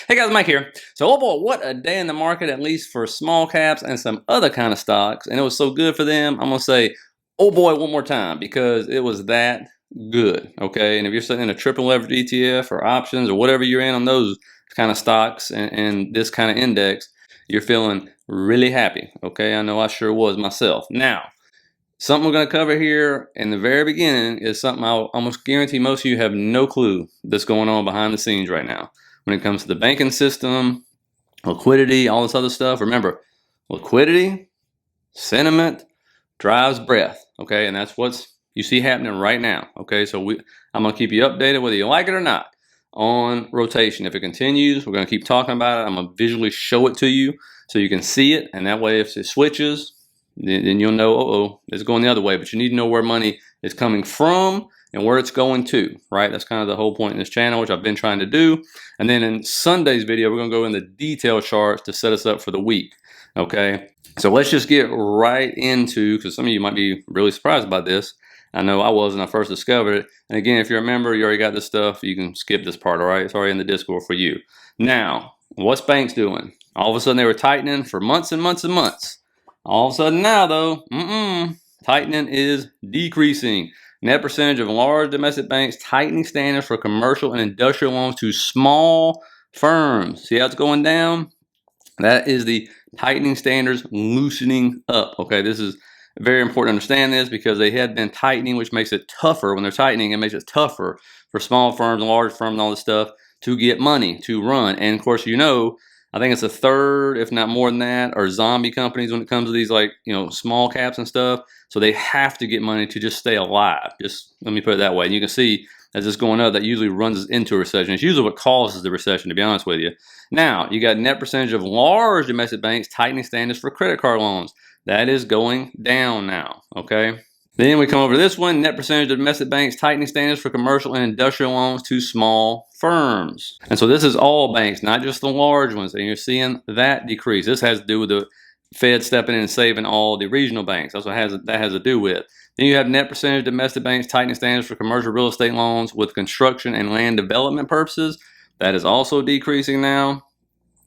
Hey guys, Mike here. So, oh boy, what a day in the market, at least for small caps and some other kind of stocks. And it was so good for them. I'm going to say, oh boy, one more time because it was that good. Okay. And if you're sitting in a triple leverage ETF or options or whatever you're in on those kind of stocks and this kind of index, you're feeling really happy. Okay. I know I sure was myself. Now, something we're going to cover here in the very beginning is something I'll almost guarantee most of you have no clue that's going on behind the scenes right now. When it comes to the banking system, liquidity, all this other stuff, remember, liquidity, sentiment, drives breadth, okay? And that's what you see happening right now, okay? So I'm going to keep you updated whether you like it or not on rotation. If it continues, we're going to keep talking about it. I'm going to visually show it to you so you can see it, and that way if it switches, then you'll know, it's going the other way. But you need to know where money is coming from and where it's going to, right? That's kind of the whole point in this channel, which I've been trying to do. And then in Sunday's video, we're going to go in the detail charts to set us up for the week, okay? So let's just get right into, because some of you might be really surprised about this. I know I was when I first discovered it. And again, if you're a member, you already got this stuff, you can skip this part, all right? It's already in the Discord for you. Now, what's banks doing? All of a sudden, they were tightening for months and months and months. All of a sudden now, though, tightening is decreasing. Net percentage of large domestic banks tightening standards for commercial and industrial loans to small firms. See how it's going down? That is the tightening standards loosening up. Okay, this is very important to understand this because they had been tightening, which makes it tougher. When they're tightening, it makes it tougher for small firms and large firms and all this stuff to get money to run. And of course, I think it's a third, if not more than that, are zombie companies when it comes to these small caps and stuff. So they have to get money to just stay alive. Just let me put it that way. And you can see as it's going up, that usually runs into a recession. It's usually what causes the recession, to be honest with you. Now, you got net percentage of large domestic banks tightening standards for credit card loans. That is going down now, okay? Then we come over to this one, net percentage of domestic banks tightening standards for commercial and industrial loans to small firms. And so this is all banks, not just the large ones. And you're seeing that decrease. This has to do with the Fed stepping in and saving all the regional banks. That's what that has to do with. Then you have net percentage of domestic banks tightening standards for commercial real estate loans with construction and land development purposes. That is also decreasing now.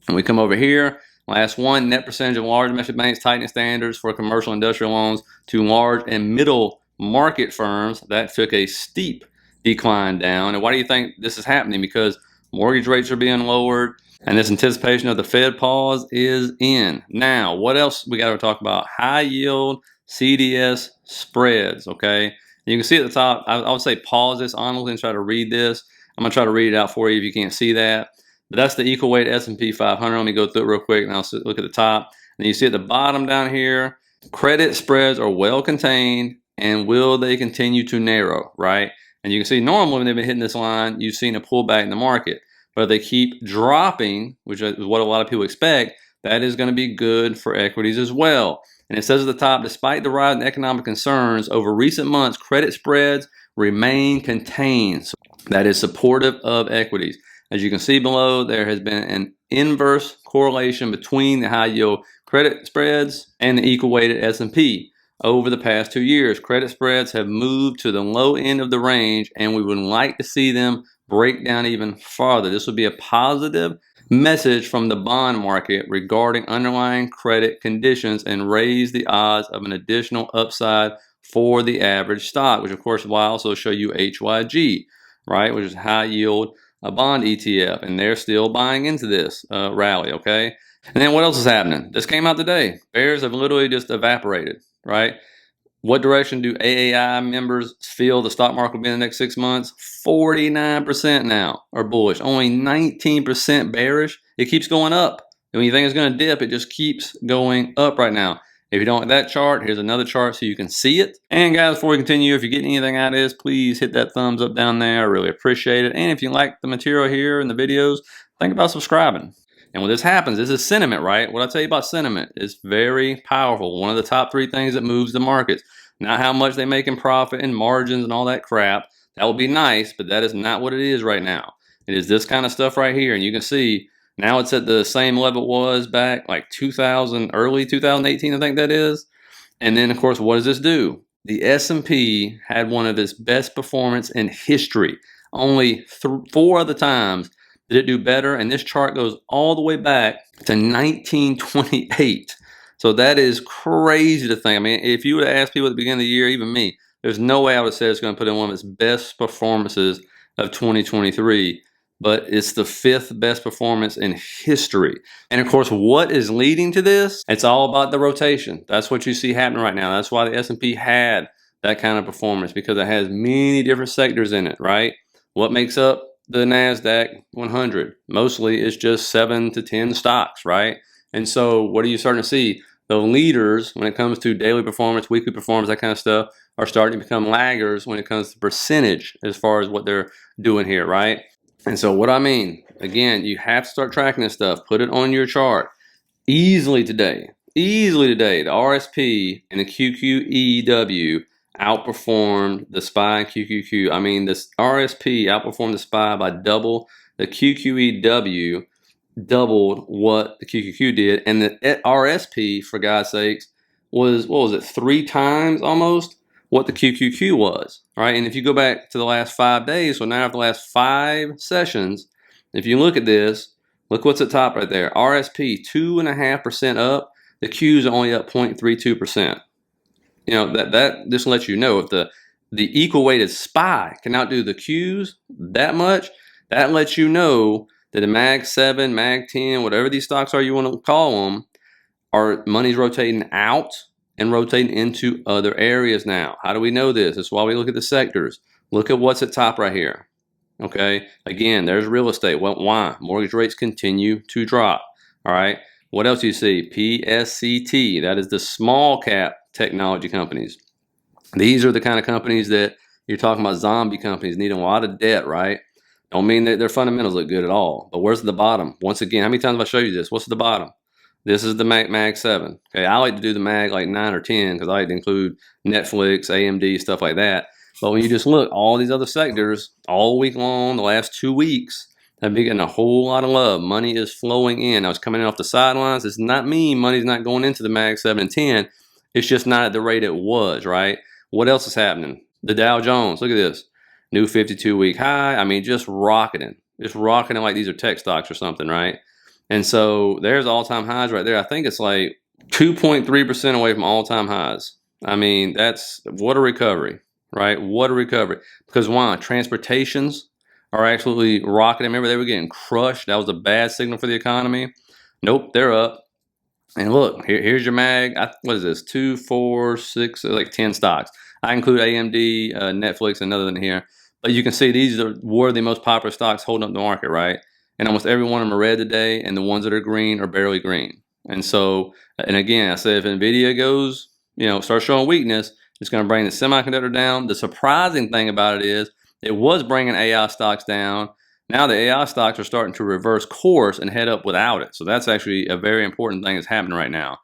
And we come over here. Last one, net percentage of large domestic banks tightening standards for commercial industrial loans to large and middle market firms. That took a steep decline down. And why do you think this is happening? Because mortgage rates are being lowered and this anticipation of the Fed pause is in. Now, what else we got to talk about? High yield CDS spreads, okay? You can see at the top, I would say pause this honestly and try to read this. I'm going to try to read it out for you if you can't see that. But that's the equal weight S&P 500. Let me go through it real quick and I'll look at the top. And you see at the bottom down here, credit spreads are well contained and will they continue to narrow, right? And you can see normally when they've been hitting this line, you've seen a pullback in the market. But if they keep dropping, which is what a lot of people expect, that is going to be good for equities as well. And it says at the top, despite the rise in economic concerns over recent months, credit spreads remain contained. So that is supportive of equities. As you can see below, there has been an inverse correlation between the high yield credit spreads and the equal weighted S&P. Over the past 2 years, credit spreads have moved to the low end of the range and we would like to see them break down even farther. This would be a positive message from the bond market regarding underlying credit conditions and raise the odds of an additional upside for the average stock, which of course will also show you HYG, right, which is high yield a bond ETF, and they're still buying into this rally, okay? And then what else is happening? This came out today. Bears have literally just evaporated, right? What direction do AAI members feel the stock market will be in the next 6 months? 49% now are bullish. Only 19% bearish. It keeps going up. And when you think it's going to dip, it just keeps going up right now. If you don't like that chart, here's another chart so you can see it. And guys, before we continue, if you're getting anything out of this, please hit that thumbs up down there. I really appreciate it. And if you like the material here and the videos, think about subscribing. And when this happens, this is sentiment, right? What I tell you about sentiment is very powerful. One of the top 3 things that moves the markets. Not how much they make in profit and margins and all that crap. That would be nice, but that is not what it is right now. It is this kind of stuff right here. And you can see now it's at the same level it was back like early 2018, I think that is. And then, of course, what does this do? The S&P had one of its best performance in history. Only 4 other times Did it do better? And this chart goes all the way back to 1928. So that is crazy to think. I mean, if you would have asked people at the beginning of the year, even me, there's no way I would have said it's going to put in one of its best performances of 2023. But it's the 5th best performance in history. And of course, what is leading to this? It's all about the rotation. That's what you see happening right now. That's why the S&P had that kind of performance, because it has many different sectors in it, right? What makes up the NASDAQ 100? Mostly it's just 7 to 10 stocks, right? And so what are you starting to see? The leaders, when it comes to daily performance, weekly performance, that kind of stuff, are starting to become laggers when it comes to percentage as far as what they're doing here, right? And so what I mean, again, you have to start tracking this stuff. Put it on your chart. Easily today, the RSP and the QQEW outperformed the SPY and QQQ. I mean, this RSP outperformed the SPY by double. The QQEW doubled what the QQQ did. And the RSP, for God's sakes, was, what was it, 3 times almost what the QQQ was, right? And if you go back to the last 5 days, so now after the last 5 sessions, if you look at this, look what's at top right there. RSP 2.5% up. The Q's are only up 0.32%. You know, that just lets you know if the equal weighted SPY can outdo the Q's that much, that lets you know that the Mag 7, Mag 10, whatever these stocks are you want to call them, are money's rotating out and rotating into other areas now. How do we know this? That's why we look at the sectors. Look at what's at top right here. Okay, again, there's real estate. Well, why? Mortgage rates continue to drop. All right, what else do you see? PSCT, that is the small cap technology companies. These are the kind of companies that you're talking about, zombie companies needing a lot of debt, right? Don't mean that their fundamentals look good at all. But where's the bottom? Once again, how many times have I showed you this? What's the bottom? This is the Mag 7. Okay, I like to do the Mag like 9 or 10 because I like to include Netflix, AMD, stuff like that. But when you just look, all these other sectors, all week long, the last 2 weeks, have been getting a whole lot of love. Money is flowing in. I was coming in off the sidelines. It's not mean money's not going into the Mag 7 and 10. It's just not at the rate it was, right? What else is happening? The Dow Jones, look at this. New 52-week high. I mean, just rocketing. Just rocketing like these are tech stocks or something, right? And so there's all-time highs right there. I think it's like 2.3% away from all-time highs. I mean, that's, what a recovery, right? What a recovery. Because why? Transportations are absolutely rocketing. Remember, they were getting crushed. That was a bad signal for the economy. Nope, they're up. And look, here's your Mag. What is this? 2, 4, 6, like 10 stocks. I include AMD, Netflix, and another in here. But you can see these were the most popular stocks holding up the market, right? And almost every one of them are red today, and the ones that are green are barely green. And so, and again, I said if NVIDIA goes, starts showing weakness, it's going to bring the semiconductor down. The surprising thing about it is it was bringing AI stocks down. Now the AI stocks are starting to reverse course and head up without it. So that's actually a very important thing that's happening right now.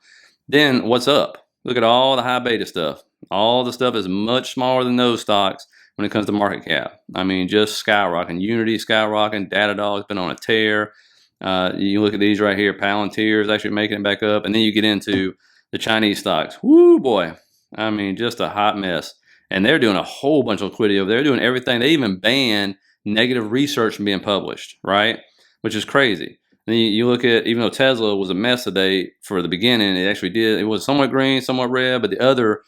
Then what's up? Look at all the high beta stuff. All the stuff is much smaller than those stocks when it comes to market cap. I mean, just skyrocketing. Unity skyrocketing. Datadog's been on a tear. You look at these right here. Palantir is actually making it back up. And then you get into the Chinese stocks. Woo, boy. I mean, just a hot mess. And they're doing a whole bunch of liquidity over there. They're doing everything. They even banned negative research from being published, right? Which is crazy. And then you look at, even though Tesla was a mess today for the beginning, it actually did. It was somewhat green, somewhat red, but the other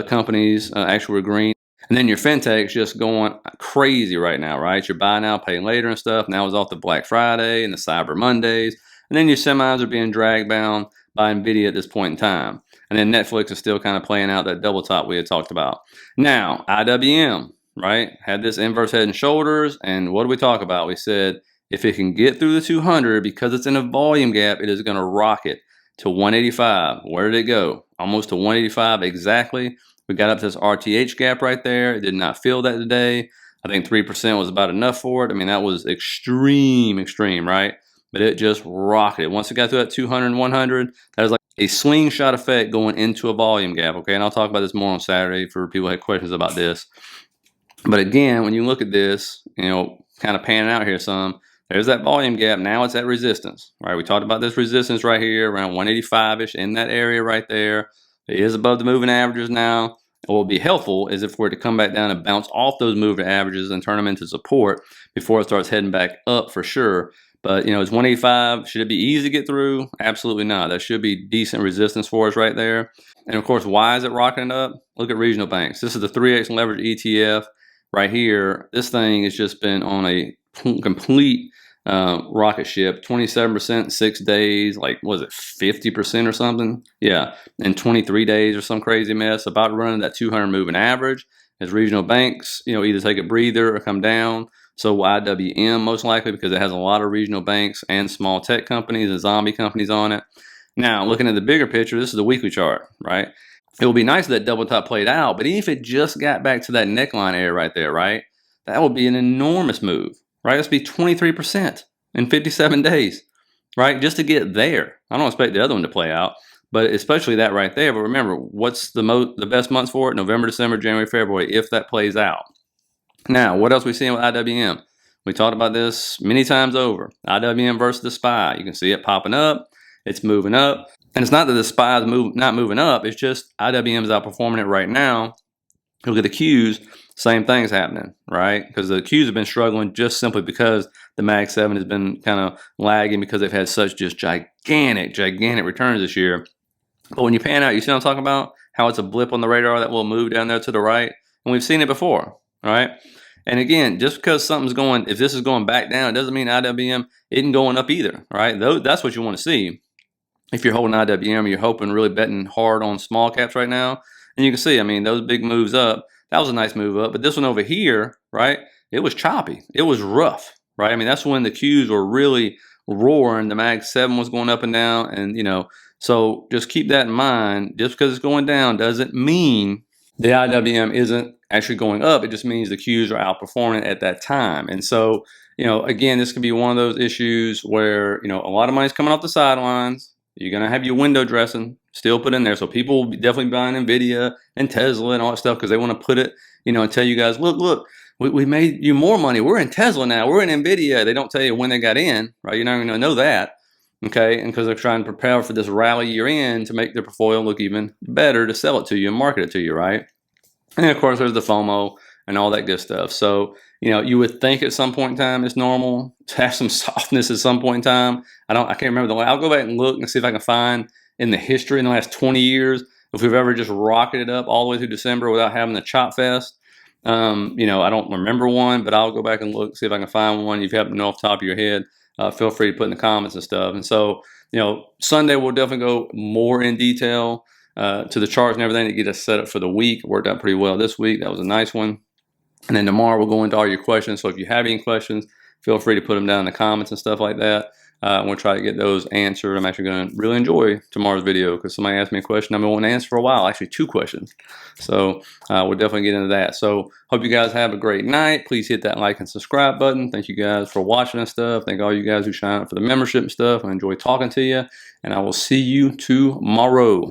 companies actually were green. And then your fintech's just going crazy right now, right? You're buy now, pay later and stuff. Now it's off the Black Friday and the Cyber Mondays. And then your semis are being dragged down by NVIDIA at this point in time. And then Netflix is still kind of playing out that double top we had talked about. Now, IWM, right, had this inverse head and shoulders. And what did we talk about? We said if it can get through the 200, because it's in a volume gap, it is going to rocket to 185. Where did it go? Almost to 185 exactly. We got up to this RTH gap right there. It did not feel that today. I think 3% was about enough for it. I mean, that was extreme, right? But it just rocketed. Once it got to that 200 and 100, that was like a slingshot effect going into a volume gap, okay? And I'll talk about this more on Saturday for people who had questions about this. But again, when you look at this, kind of panning out here some, there's that volume gap. Now it's at resistance, right? We talked about this resistance right here around 185-ish in that area right there. It is above the moving averages now. what would be helpful is if we're to come back down and bounce off those moving averages and turn them into support before it starts heading back up for sure. But, it's 185. Should it be easy to get through? Absolutely not. That should be decent resistance for us right there. And of course, why is it rocketing up? Look at regional banks. This is the 3X leverage ETF right here. This thing has just been on a complete rocket ship. 27% 6 days, like was it 50% or something? Yeah, in 23 days or some crazy mess. About running that 200 moving average. As regional banks, either take a breather or come down. So IWM most likely, because it has a lot of regional banks and small tech companies and zombie companies on it. Now, looking at the bigger picture, this is the weekly chart, right? It would be nice if that double top played out, but even if it just got back to that neckline area right there, right? That would be an enormous move, right? That's be 23% in 57 days, right? Just to get there. I don't expect the other one to play out, but especially that right there. But remember, what's the best months for it? November, December, January, February, if that plays out. Now, what else are we seeing with IWM? We talked about this many times over. IWM versus the SPY. You can see it popping up. It's moving up. And it's not that the SPY is not moving up. It's just IWM is outperforming it right now. Look at the Qs. Same thing's happening, right? Because the Qs have been struggling just simply because the Mag 7 has been kind of lagging because they've had such just gigantic returns this year. But when you pan out, you see what I'm talking about? How it's a blip on the radar that will move down there to the right. And we've seen it before, right? And again, just because if this is going back down, it doesn't mean IWM isn't going up either, right? That's what you want to see. If you're holding IWM, you're hoping, really betting hard on small caps right now. And you can see, those big moves up, that was a nice move up. But this one over here, right, it was choppy. It was rough, right? That's when the Qs were really roaring. The Mag 7 was going up and down. And, so just keep that in mind. Just because it's going down doesn't mean the IWM isn't actually going up. It just means the Qs are outperforming at that time. And so, again, this could be one of those issues where, a lot of money's coming off the sidelines. You're going to have your window dressing still put in there. So people will be definitely buying NVIDIA and Tesla and all that stuff because they want to put it, and tell you guys, look, we made you more money. We're in Tesla now. We're in NVIDIA. They don't tell you when they got in, right? You're not going to know that. Okay, and because they're trying to prepare for this rally you're in to make their portfolio look even better to sell it to you and market it to you, right? And then, of course, there's the FOMO and all that good stuff. So, you would think at some point in time it's normal to have some softness at some point in time. I can't remember the way. I'll go back and look and see if I can find in the history in the last 20 years if we've ever just rocketed up all the way through December without having the chop fest. I don't remember one, but I'll go back and look, see if I can find one. If you happen to know off the top of your head, feel free to put in the comments and stuff. And so, Sunday we'll definitely go more in detail to the charts and everything to get us set up for the week. It worked out pretty well this week. That was a nice one. And then tomorrow we'll go into all your questions. So if you have any questions, feel free to put them down in the comments and stuff like that. We'll try to get those answered. I'm actually going to really enjoy tomorrow's video because somebody asked me a question I've been wanting to answer for a while. Actually, 2 questions. So we'll definitely get into that. So hope you guys have a great night. Please hit that like and subscribe button. Thank you guys for watching and stuff. Thank all you guys who sign up for the membership and stuff. I enjoy talking to you. And I will see you tomorrow.